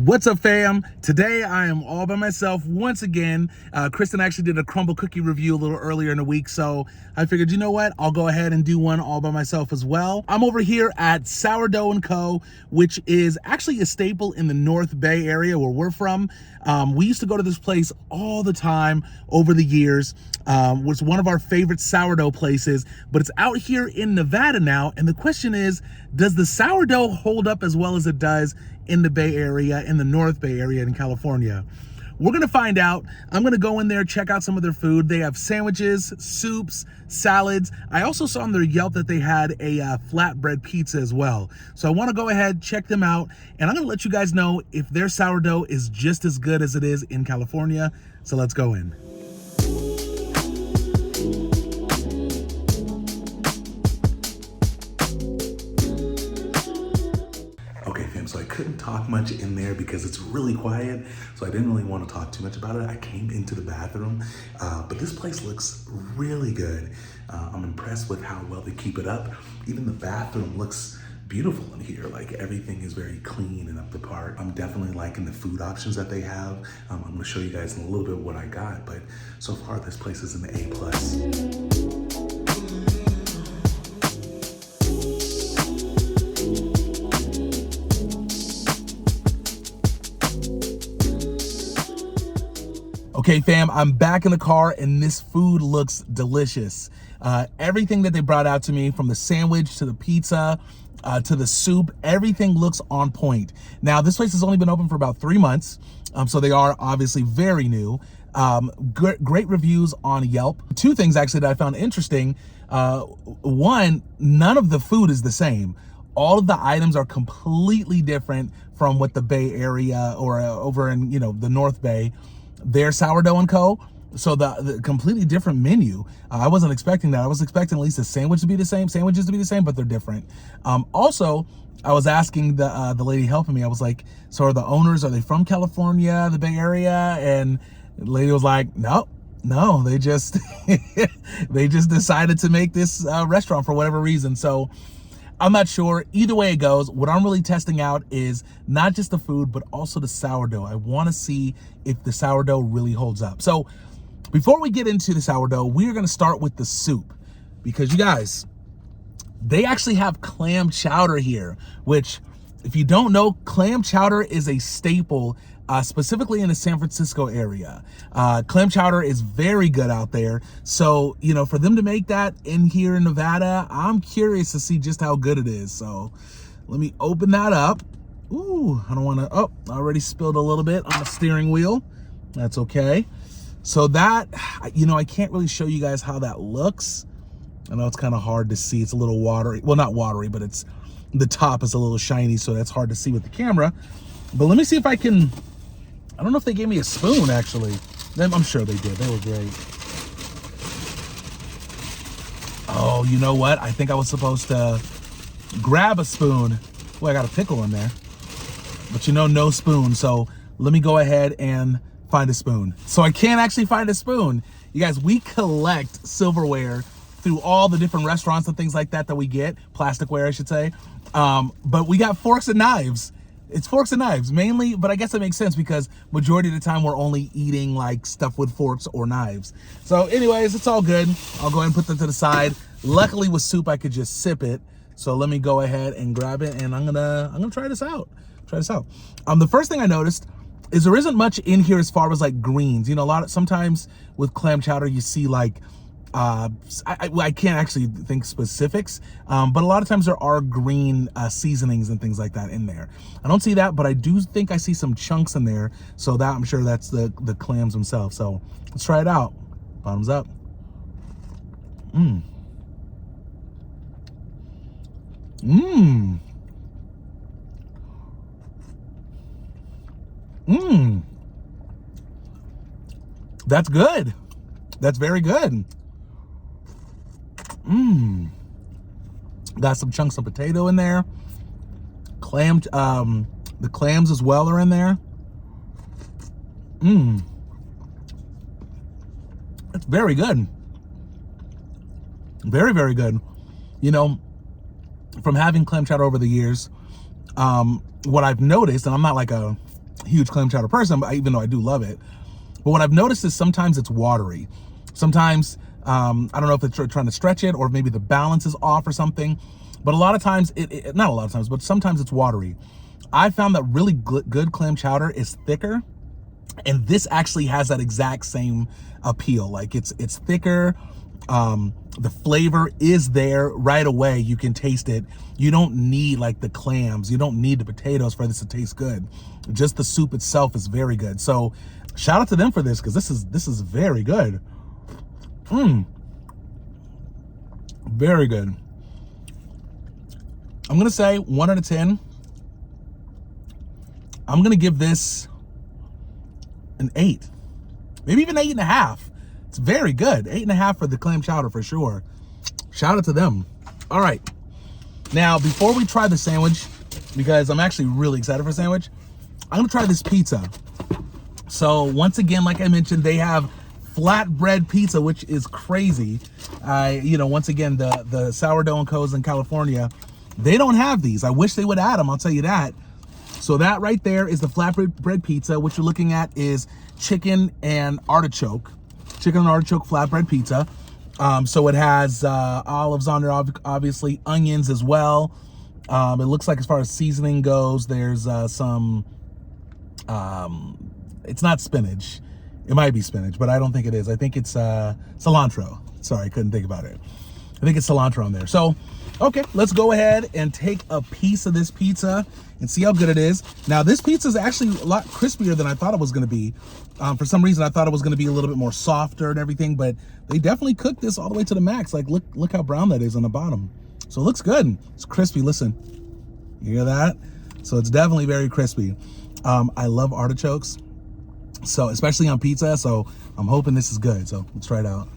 What's up, fam? Today I am all by myself once again. Kristen actually did a crumble cookie review a little earlier in the week, so I figured, you know what, I'll go ahead and do one all by myself as well. I'm over here at Sourdough & Co., which is actually a staple in the North Bay area where we're from. We used to go to this place all the time over the years. Was one of our favorite sourdough places, but it's out here in Nevada now, and the question is, does the sourdough hold up as well as it does in the Bay Area, in the North Bay Area in California? We're gonna find out. I'm gonna go in there, check out some of their food. They have sandwiches, soups, salads. I also saw on their Yelp that they had a flatbread pizza as well. So I wanna go ahead, check them out, and I'm gonna let you guys know if their sourdough is just as good as it is in California. So let's go in. Okay, fam, so I couldn't talk much in there because it's really quiet, so I didn't really want to talk too much about it. I came into the bathroom, but this place looks really good. I'm impressed with how well they keep it up. Even the bathroom looks beautiful in here. Like, everything is very clean and up to par. I'm definitely liking the food options that they have. I'm gonna show you guys in a little bit what I got, but so far this place is an A+. Okay, fam, I'm back in the car and this food looks delicious. Everything that they brought out to me, from the sandwich to the pizza to the soup, everything looks on point. Now, this place has only been open for about 3 months, so they are obviously very new. Great reviews on Yelp. Two things actually that I found interesting. One, none of the food is the same. All of the items are completely different from what the Bay Area or over in, the North Bay. Their Sourdough & Co. So the completely different menu. I wasn't expecting that. I was expecting at least the sandwiches to be the same, but they're different. Also, I was asking the lady helping me, I was like, so are the owners, are they from California, the Bay Area? And the lady was like, no, they just, they just decided to make this restaurant for whatever reason. So I'm not sure. Either way it goes, what I'm really testing out is not just the food, but also the sourdough. I want to see if the sourdough really holds up. So before we get into the sourdough, we're going to start with the soup, because you guys, they actually have clam chowder here, which, if you don't know, clam chowder is a staple, specifically in the San Francisco area. Clam chowder is very good out there. So, for them to make that in here in Nevada, I'm curious to see just how good it is. So let me open that up. Ooh, I don't want to, oh, I already spilled a little bit on the steering wheel. That's okay. So that, I can't really show you guys how that looks. I know it's kind of hard to see. It's a little watery. Well, not watery, but the top is a little shiny, so that's hard to see with the camera. But let me see if I can, I don't know if they gave me a spoon, actually. I'm sure they did. They were great. Oh, you know what? I think I was supposed to grab a spoon. Well, I got a pickle in there. But no spoon. So let me go ahead and find a spoon. So I can't actually find a spoon. You guys, we collect silverware through all the different restaurants and things like that we get. Plasticware, I should say. But we got forks and knives. It's forks and knives mainly, but I guess that makes sense because majority of the time we're only eating like stuff with forks or knives. So anyways, it's all good. I'll go ahead and put that to the side. Luckily with soup, I could just sip it. So let me go ahead and grab it, and I'm gonna try this out. The first thing I noticed is there isn't much in here as far as like greens. Sometimes with clam chowder you see like, I can't actually think specifics, but a lot of times there are green seasonings and things like that in there. I don't see that, but I do think I see some chunks in there, so that I'm sure that's the clams themselves. So let's try it out. Bottoms up. That's good. That's very good. Got some chunks of potato in there. The clams as well are in there. It's very good. Very, very good. From having clam chowder over the years, what I've noticed, and I'm not like a huge clam chowder person, but even though I do love it. But what I've noticed is sometimes it's watery. Sometimes, I don't know if it's trying to stretch it or maybe the balance is off or something. But a lot of times, not a lot of times, but sometimes it's watery. I found that really good clam chowder is thicker. And this actually has that exact same appeal. Like it's thicker. The flavor is there right away. You can taste it. You don't need like the clams. You don't need the potatoes for this to taste good. Just the soup itself is very good. So shout out to them for this, because this is very good. Very good. I'm gonna say 1 out of 10. I'm gonna give this an 8, maybe even 8.5. It's very good. 8.5 for the clam chowder for sure. Shout out to them. All right. Now, before we try the sandwich, because I'm actually really excited for the sandwich, I'm gonna try this pizza. So once again, like I mentioned, they have flatbread pizza, which is crazy. Once again, the Sourdough and Co's in California, they don't have these. I wish they would add them, I'll tell you that. So that right there is the flatbread pizza. What you're looking at is chicken and artichoke flatbread pizza. So it has olives on there, obviously onions as well. It looks like as far as seasoning goes, there's some, it's not spinach. It might be spinach, but I don't think it is. I think it's cilantro. Sorry, I couldn't think about it. I think it's cilantro on there. So, okay, let's go ahead and take a piece of this pizza and see how good it is. Now, this pizza is actually a lot crispier than I thought it was going to be. For some reason, I thought it was going to be a little bit more softer and everything, but they definitely cooked this all the way to the max. Like, look how brown that is on the bottom. So it looks good. It's crispy. Listen, you hear that? So it's definitely very crispy. I love artichokes, so especially on pizza. So I'm hoping this is good. So let's try it out.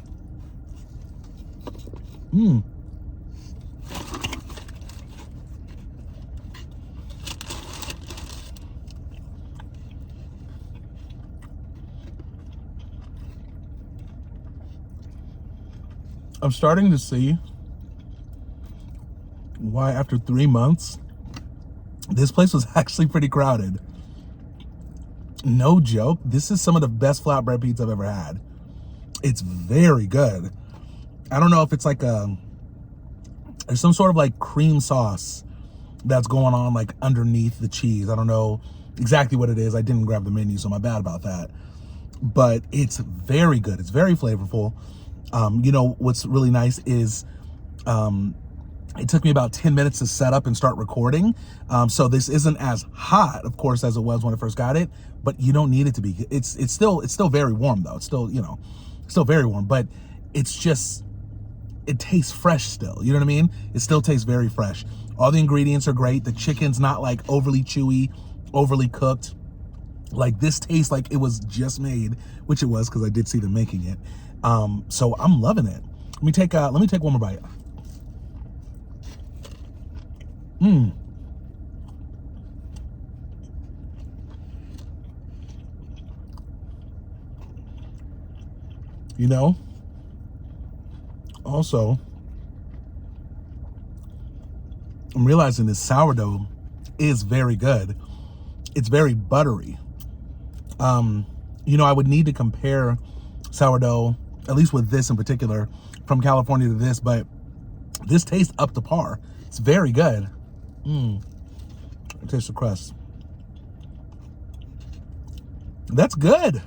I'm starting to see why after 3 months, this place was actually pretty crowded. No joke. This is some of the best flatbread pizza I've ever had. It's very good. I don't know if it's like there's some sort of like cream sauce that's going on like underneath the cheese. I don't know exactly what it is. I didn't grab the menu, so my bad about that. But it's very good. It's very flavorful. What's really nice is it took me about 10 minutes to set up and start recording. So this isn't as hot, of course, as it was when I first got it, but you don't need it to be. It's still very warm though. It's still, still very warm, but it's just, it tastes fresh still. You know what I mean? It still tastes very fresh. All the ingredients are great. The chicken's not like overly chewy, overly cooked. Like this tastes like it was just made, which it was, because I did see them making it. So I'm loving it. Let me take one more bite. Also, I'm realizing this sourdough is very good. It's very buttery. I would need to compare sourdough, at least with this in particular, from California to this, but this tastes up to par. It's very good. Taste the crust. That's good.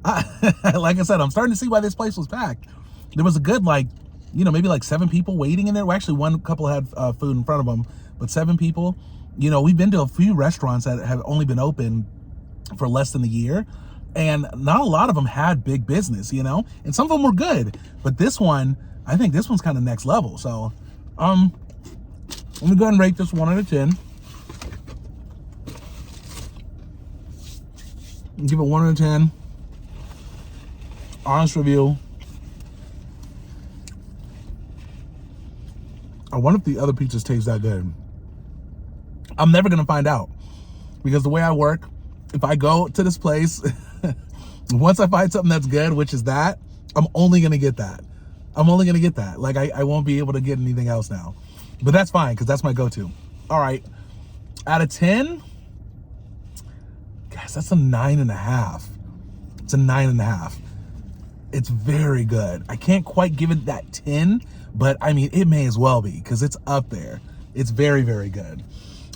Like I said, I'm starting to see why this place was packed. There was a good, maybe like 7 people waiting in there. Well, actually, one couple had food in front of them, but 7 people. We've been to a few restaurants that have only been open for less than a year, and not a lot of them had big business, and some of them were good. But this one, I think this one's kind of next level. So, I'm gonna go ahead and rate this 1 out of 10. Give it 1 out of 10. Honest review. I wonder if the other pizzas taste that good. I'm never gonna find out, because the way I work, if I go to this place, once I find something that's good, which is that, I'm only gonna get that. Like I won't be able to get anything else now. But that's fine, because that's my go-to. All right, out of 10, Guys, that's a 9.5. It's a 9.5. It's very good. I can't quite give it that 10, but I mean, it may as well be because it's up there. It's very, very good.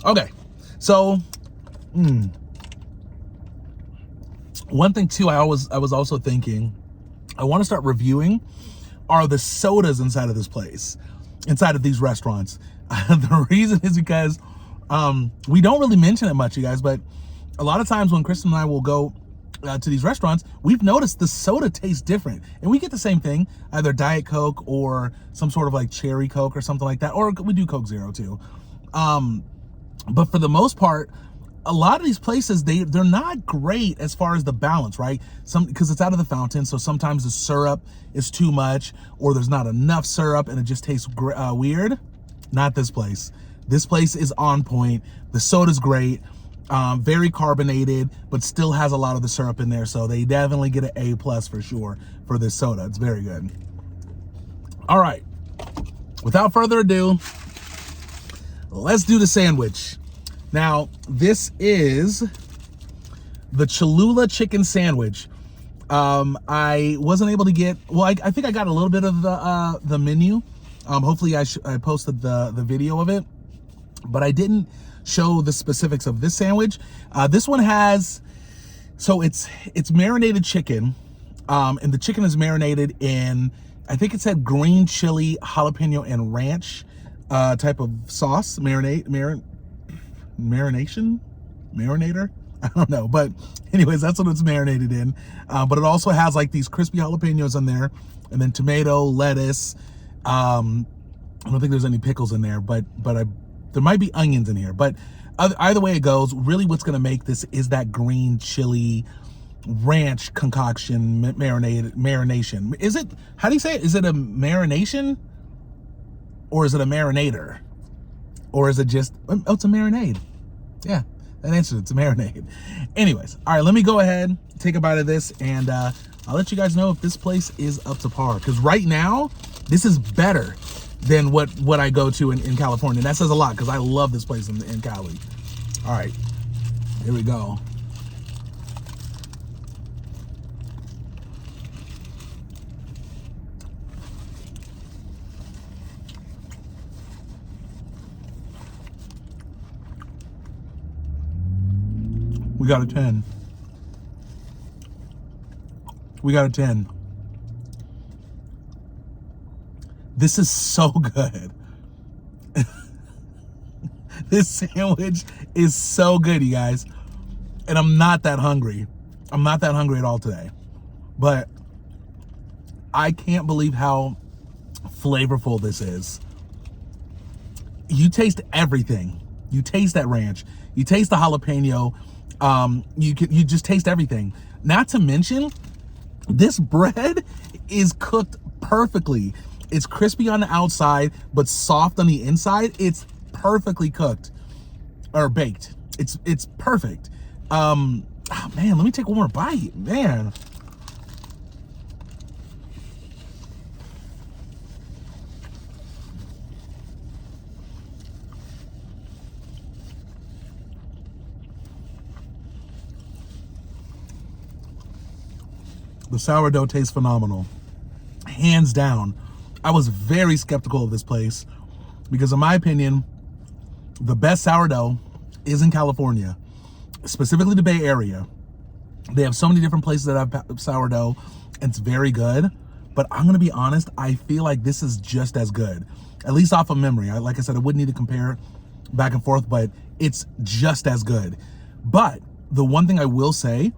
Okay, so one thing too, I was also thinking, I want to start reviewing are the sodas inside of this place, inside of these restaurants. The reason is because we don't really mention it much, you guys, but a lot of times when Kristen and I will go to these restaurants, we've noticed the soda tastes different, and we get the same thing, either Diet Coke or some sort of like cherry Coke or something like that, or we do Coke Zero too. But for the most part, a lot of these places, they're not great as far as the balance, right? Because it's out of the fountain, so sometimes the syrup is too much, or there's not enough syrup and it just tastes weird. Not this place. This place is on point. The soda's great. Very carbonated, but still has a lot of the syrup in there, so they definitely get an A+ for sure for this soda. It's very good. All right, without further ado, let's do the sandwich. Now, this is the Cholula chicken sandwich. I wasn't able to get, well, I think I got a little bit of the menu. Hopefully I posted the video of it, but I didn't show the specifics of this sandwich. This one has, so it's marinated chicken, and the chicken is marinated in, I think it said green chili, jalapeno, and ranch type of sauce, marinator, I don't know, but anyways, that's what it's marinated in. But it also has like these crispy jalapenos in there, and then tomato, lettuce. I don't think there's any pickles in there, but there might be onions in here. But either way it goes, really what's gonna make this is that green chili ranch concoction marination. Is it, how do you say it? Is it a marination? Or is it a marinator? Or is it just, oh, it's a marinade. Yeah, that answers it, it's a marinade. Anyways, all right, let me go ahead, take a bite of this, and I'll let you guys know if this place is up to par. Because right now, this is better than what I go to in California. And that says a lot, because I love this place in Cali. All right, here we go. We got a 10. We got a 10. This is so good. This sandwich is so good, you guys. And I'm not that hungry. I'm not that hungry at all today. But I can't believe how flavorful this is. You taste everything. You taste that ranch. You taste the jalapeno. You just taste everything. Not to mention, this bread is cooked perfectly. It's crispy on the outside, but soft on the inside. It's perfectly cooked or baked. It's perfect. Oh man, let me take one more bite, man. The sourdough tastes phenomenal, hands down. I was very skeptical of this place because in my opinion, the best sourdough is in California, specifically the Bay Area. They have so many different places that have sourdough, and it's very good. But I'm gonna be honest, I feel like this is just as good, at least off of memory. Like I said, I wouldn't need to compare back and forth, but it's just as good. But the one thing I will say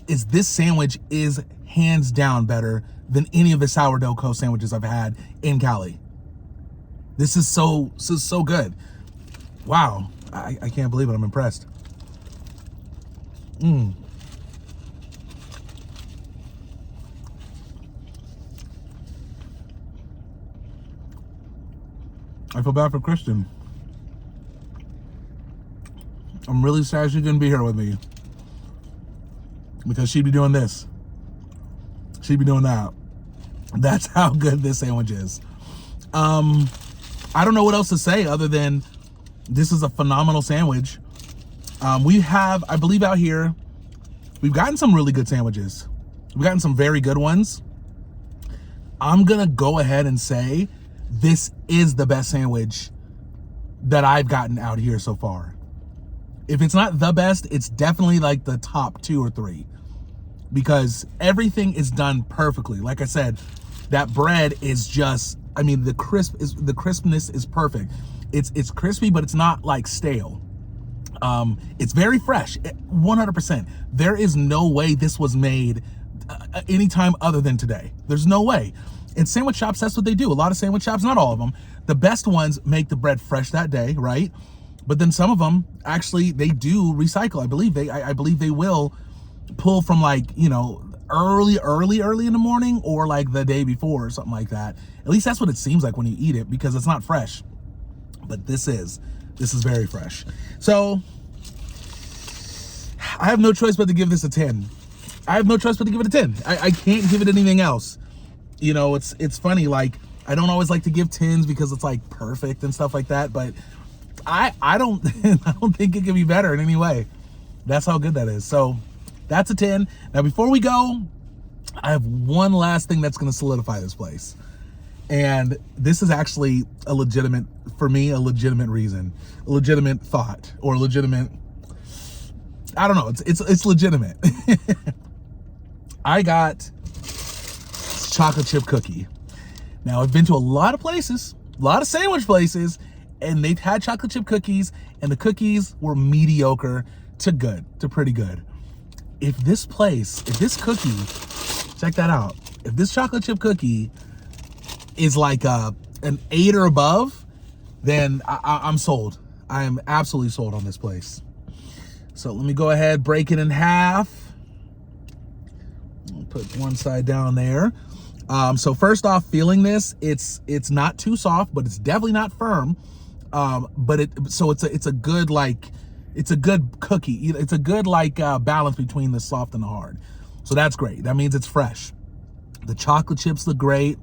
is this sandwich is hands down better than any of the sourdough co sandwiches I've had in Cali. This is so good. Wow, I can't believe it. I'm impressed. I feel bad for Kristen. I'm really sad she couldn't be here with me, because she'd be doing this. She'd be doing that. That's how good this sandwich is. I don't know what else to say other than this is a phenomenal sandwich. We have, I believe out here, we've gotten some really good sandwiches. We've gotten some very good ones. I'm gonna go ahead and say this is the best sandwich that I've gotten out here so far. If it's not the best, it's definitely like the top 2 or 3, because everything is done perfectly. Like I said, that bread is just, I mean, the crispness is perfect. It's crispy, but it's not like stale. It's very fresh, 100%. There is no way this was made anytime other than today. There's no way. And sandwich shops, that's what they do. A lot of sandwich shops, not all of them, the best ones make the bread fresh that day, right? But then some of them actually, they do recycle. I believe they will pull from, like, you know, early in the morning, or like the day before or something like that. At least that's what it seems like when you eat it, because it's not fresh. But this is very fresh. So I have no choice but to give this a 10. I have no choice but to give it a 10. I can't give it anything else. You know, it's funny, like, I don't always like to give 10s because it's like perfect and stuff like that, but I don't I don't think it can be better in any way. That's how good that is. So that's a 10. Now, before we go, I have one last thing that's going to solidify this place. And this is actually a legitimate, for me, a legitimate reason, a legitimate thought, or a legitimate, I don't know, it's legitimate. I got chocolate chip cookie. Now, I've been to a lot of places, a lot of sandwich places, and they've had chocolate chip cookies, and the cookies were mediocre to good, to pretty good. If this cookie, check that out. If this chocolate chip cookie is like an 8 or above, then I'm sold. I am absolutely sold on this place. So let me go ahead, break it in half. I'll put one side down there. So first off, feeling this, it's not too soft, but it's definitely not firm. But it's a good, like, it's a good cookie. It's a good, like, balance between the soft and the hard. So that's great. That means it's fresh. The chocolate chips look great.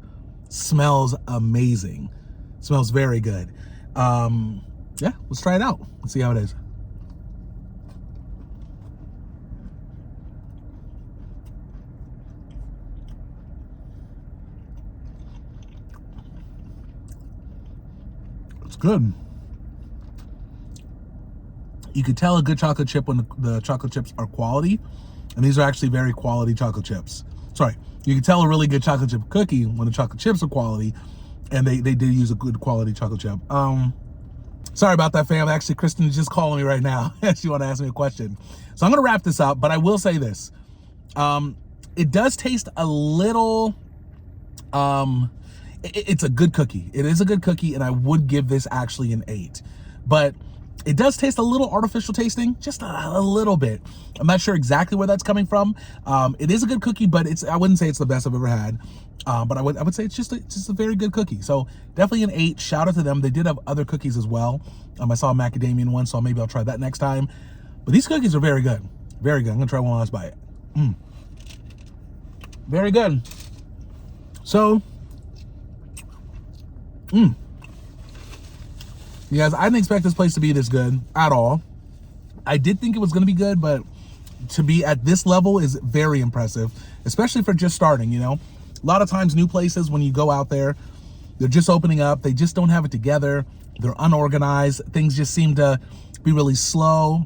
Smells amazing. Smells very good. Yeah, let's try it out. Let's see how it is. It's good. You can tell a good chocolate chip when the chocolate chips are quality, and these are actually very quality chocolate chips. Sorry, you can tell a really good chocolate chip cookie when the chocolate chips are quality, and they did use a good quality chocolate chip. Sorry about that, fam. Actually, Kristen is just calling me right now. She want to ask me a question. So I'm going to wrap this up, but I will say this. It does taste a little, it's a good cookie. It is a good cookie, and I would give this actually an 8. But it does taste a little artificial tasting, just a little bit. I'm not sure exactly where that's coming from. It is a good cookie, but I wouldn't say it's the best I've ever had. But I would say it's just a very good cookie. So definitely an 8. Shout out to them. They did have other cookies as well. I saw a macadamia one, so maybe I'll try that next time. But these cookies are very good. Very good. I'm gonna try one last bite. Very good. So, you guys, I didn't expect this place to be this good at all. I did think it was going to be good, but to be at this level is very impressive, especially for just starting, you know. A lot of times new places, when you go out there, they're just opening up. They just don't have it together. They're unorganized. Things just seem to be really slow.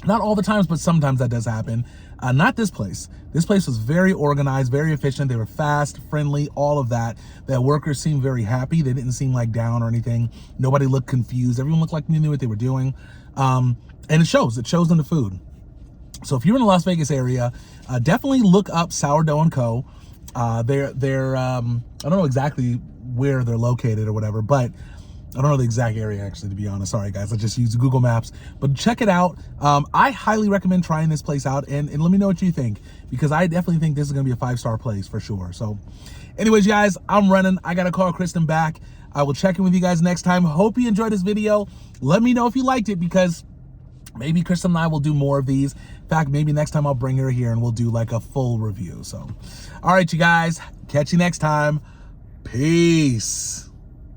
Not all the times, but sometimes that does happen. Not this place. This place was very organized, very efficient. They were fast, friendly, all of that. The workers seemed very happy. They didn't seem like down or anything. Nobody looked confused. Everyone looked like they knew what they were doing. And it shows. It shows in the food. So if you're in the Las Vegas area, definitely look up Sourdough & Co. They're I don't know exactly where they're located or whatever, but I don't know the exact area, actually, to be honest. Sorry, guys. I just used Google Maps. But check it out. I highly recommend trying this place out. And let me know what you think, because I definitely think this is going to be a 5-star place for sure. So anyways, guys, I'm running. I got to call Kristen back. I will check in with you guys next time. Hope you enjoyed this video. Let me know if you liked it, because maybe Kristen and I will do more of these. In fact, maybe next time I'll bring her here and we'll do like a full review. So, all right, you guys. Catch you next time. Peace.